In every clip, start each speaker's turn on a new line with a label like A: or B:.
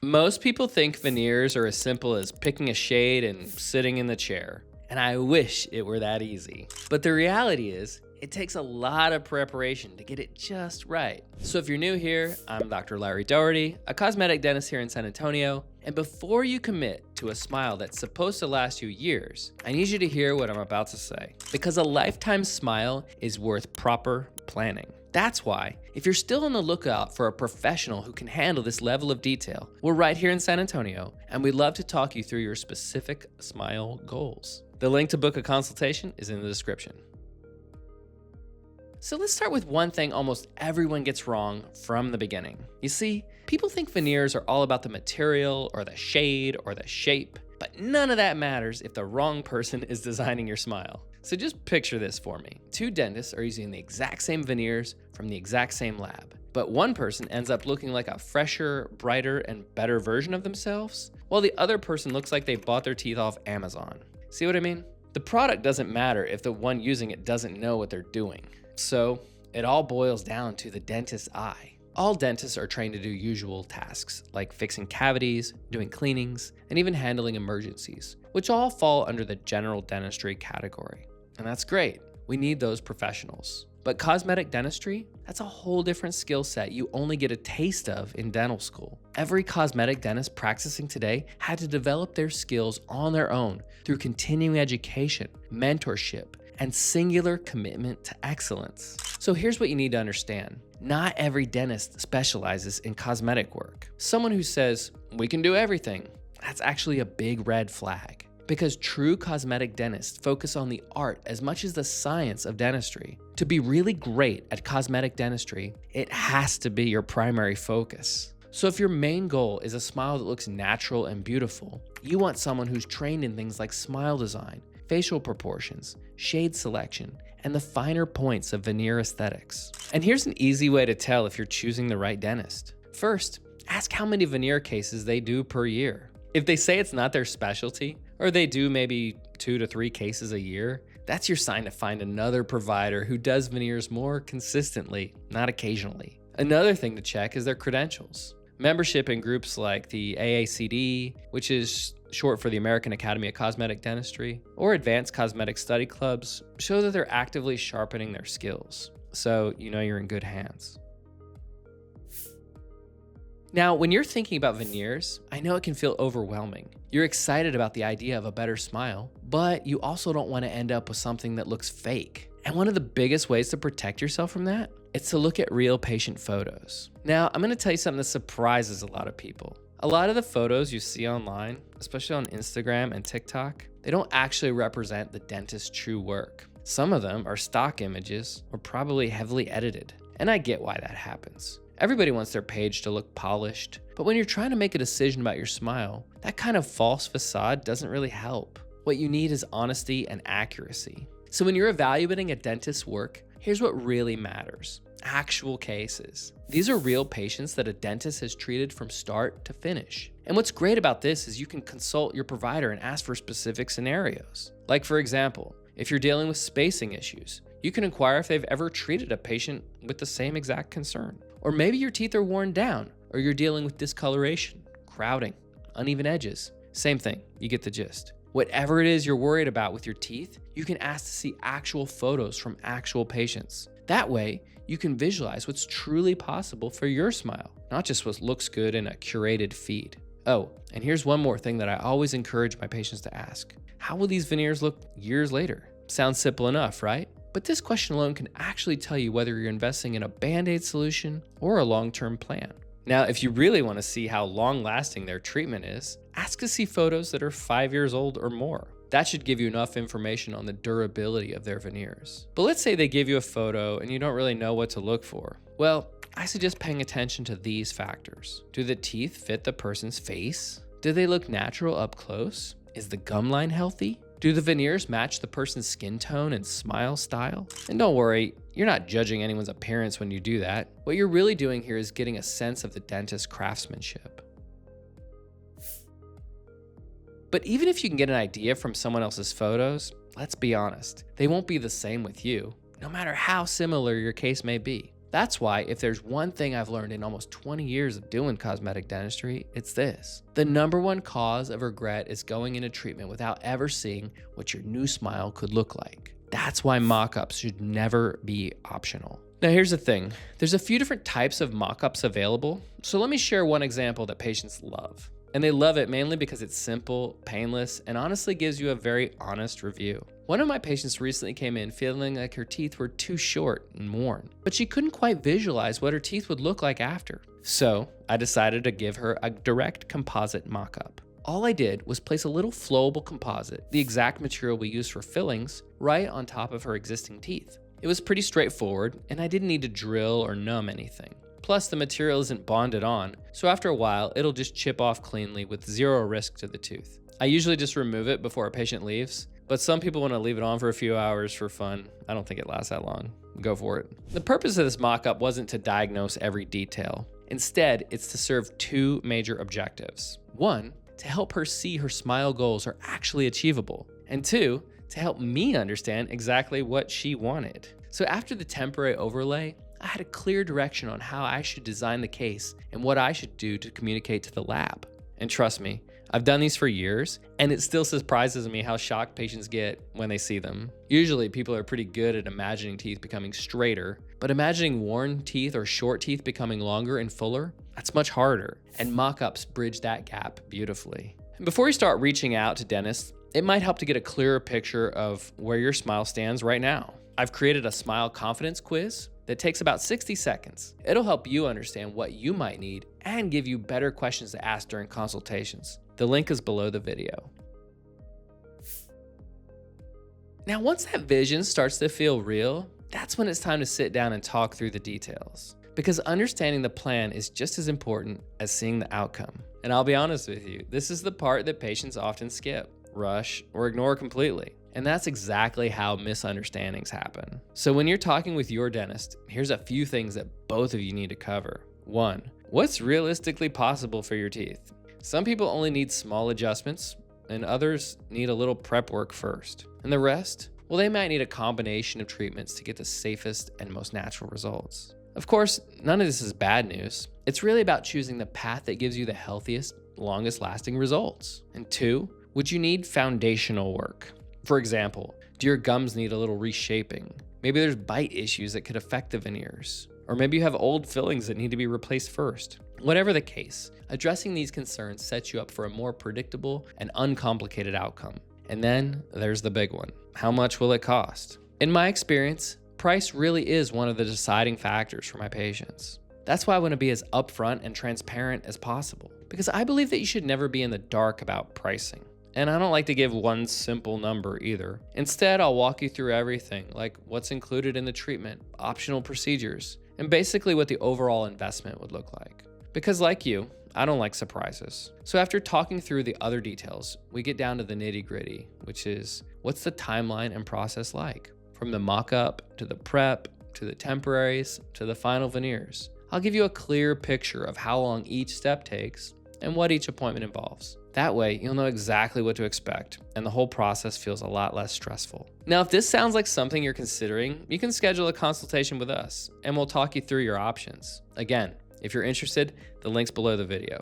A: Most people think veneers are as simple as picking a shade and sitting in the chair. And I wish it were that easy. But the reality is, it takes a lot of preparation to get it just right. So if you're new here, I'm Dr. Larry Dougherty, a cosmetic dentist here in San Antonio. And before you commit to a smile that's supposed to last you years, I need you to hear what I'm about to say. Because a lifetime smile is worth proper planning. That's why, if you're still on the lookout for a professional who can handle this level of detail, we're right here in San Antonio, and we'd love to talk you through your specific smile goals. The link to book a consultation is in the description. So let's start with one thing almost everyone gets wrong from the beginning. You see, people think veneers are all about the material or the shade or the shape, but none of that matters if the wrong person is designing your smile. So just picture this for me. Two dentists are using the exact same veneers from the exact same lab, but one person ends up looking like a fresher, brighter, and better version of themselves, while the other person looks like they bought their teeth off Amazon. See what I mean? The product doesn't matter if the one using it doesn't know what they're doing. So it all boils down to the dentist's eye. All dentists are trained to do usual tasks like fixing cavities, doing cleanings, and even handling emergencies, which all fall under the general dentistry category. And that's great. We need those professionals. But cosmetic dentistry, that's a whole different skill set you only get a taste of in dental school. Every cosmetic dentist practicing today had to develop their skills on their own through continuing education, mentorship, and singular commitment to excellence. So here's what you need to understand. Not every dentist specializes in cosmetic work. Someone who says, "We can do everything," that's actually a big red flag. Because true cosmetic dentists focus on the art as much as the science of dentistry. To be really great at cosmetic dentistry, it has to be your primary focus. So if your main goal is a smile that looks natural and beautiful, you want someone who's trained in things like smile design, facial proportions, shade selection, and the finer points of veneer aesthetics. And here's an easy way to tell if you're choosing the right dentist. First, ask how many veneer cases they do per year. If they say it's not their specialty, or they do maybe 2 to 3 cases a year, that's your sign to find another provider who does veneers more consistently, not occasionally. Another thing to check is their credentials. Membership in groups like the AACD, which is short for the American Academy of Cosmetic Dentistry, or advanced cosmetic study clubs, show that they're actively sharpening their skills. So you know you're in good hands. Now, when you're thinking about veneers, I know it can feel overwhelming. You're excited about the idea of a better smile, but you also don't want to end up with something that looks fake. And one of the biggest ways to protect yourself from that is to look at real patient photos. Now, I'm going to tell you something that surprises a lot of people. A lot of the photos you see online, especially on Instagram and TikTok, they don't actually represent the dentist's true work. Some of them are stock images or probably heavily edited. And I get why that happens. Everybody wants their page to look polished, but when you're trying to make a decision about your smile, that kind of false facade doesn't really help. What you need is honesty and accuracy. So when you're evaluating a dentist's work, here's what really matters: actual cases. These are real patients that a dentist has treated from start to finish. And what's great about this is you can consult your provider and ask for specific scenarios. Like for example, if you're dealing with spacing issues, you can inquire if they've ever treated a patient with the same exact concern. Or maybe your teeth are worn down, or you're dealing with discoloration, crowding, uneven edges. Same thing, you get the gist. Whatever it is you're worried about with your teeth, you can ask to see actual photos from actual patients. That way, you can visualize what's truly possible for your smile, not just what looks good in a curated feed. Oh, and here's one more thing that I always encourage my patients to ask. How will these veneers look years later? Sounds simple enough, right? But this question alone can actually tell you whether you're investing in a Band-Aid solution or a long-term plan. Now, if you really want to see how long-lasting their treatment is, ask to see photos that are 5 years old or more. That should give you enough information on the durability of their veneers. But let's say they give you a photo and you don't really know what to look for. Well, I suggest paying attention to these factors. Do the teeth fit the person's face? Do they look natural up close? Is the gum line healthy? Do the veneers match the person's skin tone and smile style? And don't worry, you're not judging anyone's appearance when you do that. What you're really doing here is getting a sense of the dentist's craftsmanship. But even if you can get an idea from someone else's photos, let's be honest, they won't be the same with you, no matter how similar your case may be. That's why if there's one thing I've learned in almost 20 years of doing cosmetic dentistry, it's this. The number one cause of regret is going into treatment without ever seeing what your new smile could look like. That's why mock-ups should never be optional. Now here's the thing, there's a few different types of mock-ups available, so let me share one example that patients love. And they love it mainly because it's simple, painless, and honestly gives you a very honest review. One of my patients recently came in feeling like her teeth were too short and worn, but she couldn't quite visualize what her teeth would look like after. So I decided to give her a direct composite mock-up. All I did was place a little flowable composite, the exact material we use for fillings, right on top of her existing teeth. It was pretty straightforward, and I didn't need to drill or numb anything. Plus, the material isn't bonded on, so after a while, it'll just chip off cleanly with zero risk to the tooth. I usually just remove it before a patient leaves, but some people want to leave it on for a few hours for fun. I don't think it lasts that long. Go for it. The purpose of this mock-up wasn't to diagnose every detail. Instead, it's to serve two major objectives. One, to help her see her smile goals are actually achievable. And two, to help me understand exactly what she wanted. So after the temporary overlay, I had a clear direction on how I should design the case and what I should do to communicate to the lab. And trust me, I've done these for years, and it still surprises me how shocked patients get when they see them. Usually people are pretty good at imagining teeth becoming straighter, but imagining worn teeth or short teeth becoming longer and fuller, that's much harder, and mock-ups bridge that gap beautifully. And before you start reaching out to dentists, it might help to get a clearer picture of where your smile stands right now. I've created a smile confidence quiz that takes about 60 seconds. It'll help you understand what you might need and give you better questions to ask during consultations. The link is below the video. Now, once that vision starts to feel real, that's when it's time to sit down and talk through the details. Because understanding the plan is just as important as seeing the outcome. And I'll be honest with you, this is the part that patients often skip, rush, or ignore completely. And that's exactly how misunderstandings happen. So when you're talking with your dentist, here's a few things that both of you need to cover. 1, what's realistically possible for your teeth? Some people only need small adjustments, and others need a little prep work first. And the rest? Well, they might need a combination of treatments to get the safest and most natural results. Of course, none of this is bad news. It's really about choosing the path that gives you the healthiest, longest lasting results. And 2, would you need foundational work? For example, do your gums need a little reshaping? Maybe there's bite issues that could affect the veneers. Or maybe you have old fillings that need to be replaced first. Whatever the case, addressing these concerns sets you up for a more predictable and uncomplicated outcome. And then there's the big one. How much will it cost? In my experience, price really is one of the deciding factors for my patients. That's why I want to be as upfront and transparent as possible, because I believe that you should never be in the dark about pricing. And I don't like to give one simple number either. Instead, I'll walk you through everything, like what's included in the treatment, optional procedures, and basically what the overall investment would look like. Because like you, I don't like surprises. So after talking through the other details, we get down to the nitty-gritty, which is what's the timeline and process like? From the mock-up, to the prep, to the temporaries, to the final veneers. I'll give you a clear picture of how long each step takes and what each appointment involves. That way, you'll know exactly what to expect, and the whole process feels a lot less stressful. Now, if this sounds like something you're considering, you can schedule a consultation with us, and we'll talk you through your options. Again, if you're interested, the link's below the video.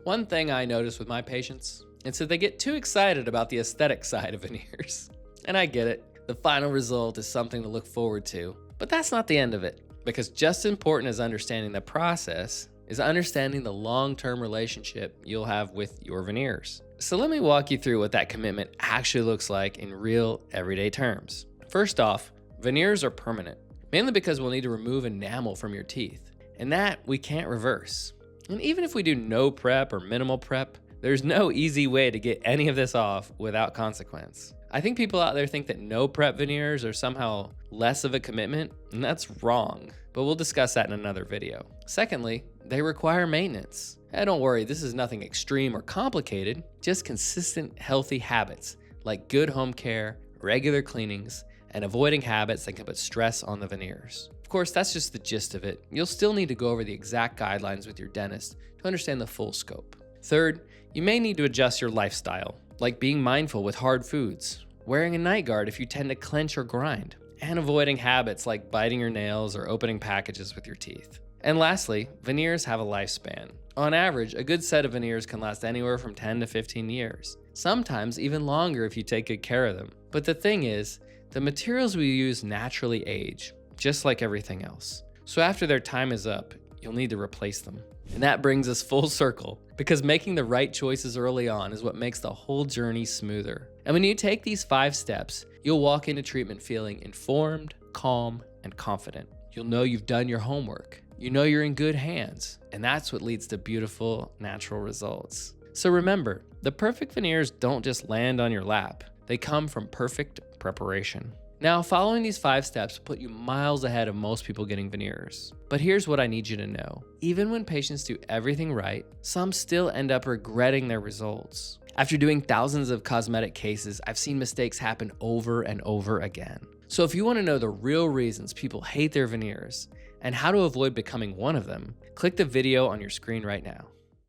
A: One thing I notice with my patients is that they get too excited about the aesthetic side of veneers. And I get it, the final result is something to look forward to, but that's not the end of it. Because just as important as understanding the process is understanding the long-term relationship you'll have with your veneers. So let me walk you through what that commitment actually looks like in real, everyday terms. First off, veneers are permanent, mainly because we'll need to remove enamel from your teeth, and that we can't reverse. And even if we do no prep or minimal prep, there's no easy way to get any of this off without consequence. I think people out there think that no prep veneers are somehow less of a commitment, and that's wrong, but we'll discuss that in another video. Secondly, they require maintenance. Don't worry, this is nothing extreme or complicated, just consistent, healthy habits like good home care, regular cleanings, and avoiding habits that can put stress on the veneers. Of course, that's just the gist of it. You'll still need to go over the exact guidelines with your dentist to understand the full scope. Third, you may need to adjust your lifestyle, like being mindful with hard foods, wearing a night guard if you tend to clench or grind, and avoiding habits like biting your nails or opening packages with your teeth. And lastly, veneers have a lifespan. On average, a good set of veneers can last anywhere from 10 to 15 years, sometimes even longer if you take good care of them. But the thing is, the materials we use naturally age, just like everything else. So after their time is up, you'll need to replace them. And that brings us full circle, because making the right choices early on is what makes the whole journey smoother. And when you take these 5 steps, you'll walk into treatment feeling informed, calm, and confident. You'll know you've done your homework. You know you're in good hands, and that's what leads to beautiful, natural results. So remember, the perfect veneers don't just land on your lap. They come from perfect preparation. Now, following these 5 steps will put you miles ahead of most people getting veneers. But here's what I need you to know. Even when patients do everything right, some still end up regretting their results. After doing thousands of cosmetic cases, I've seen mistakes happen over and over again. So if you want to know the real reasons people hate their veneers and how to avoid becoming one of them, click the video on your screen right now.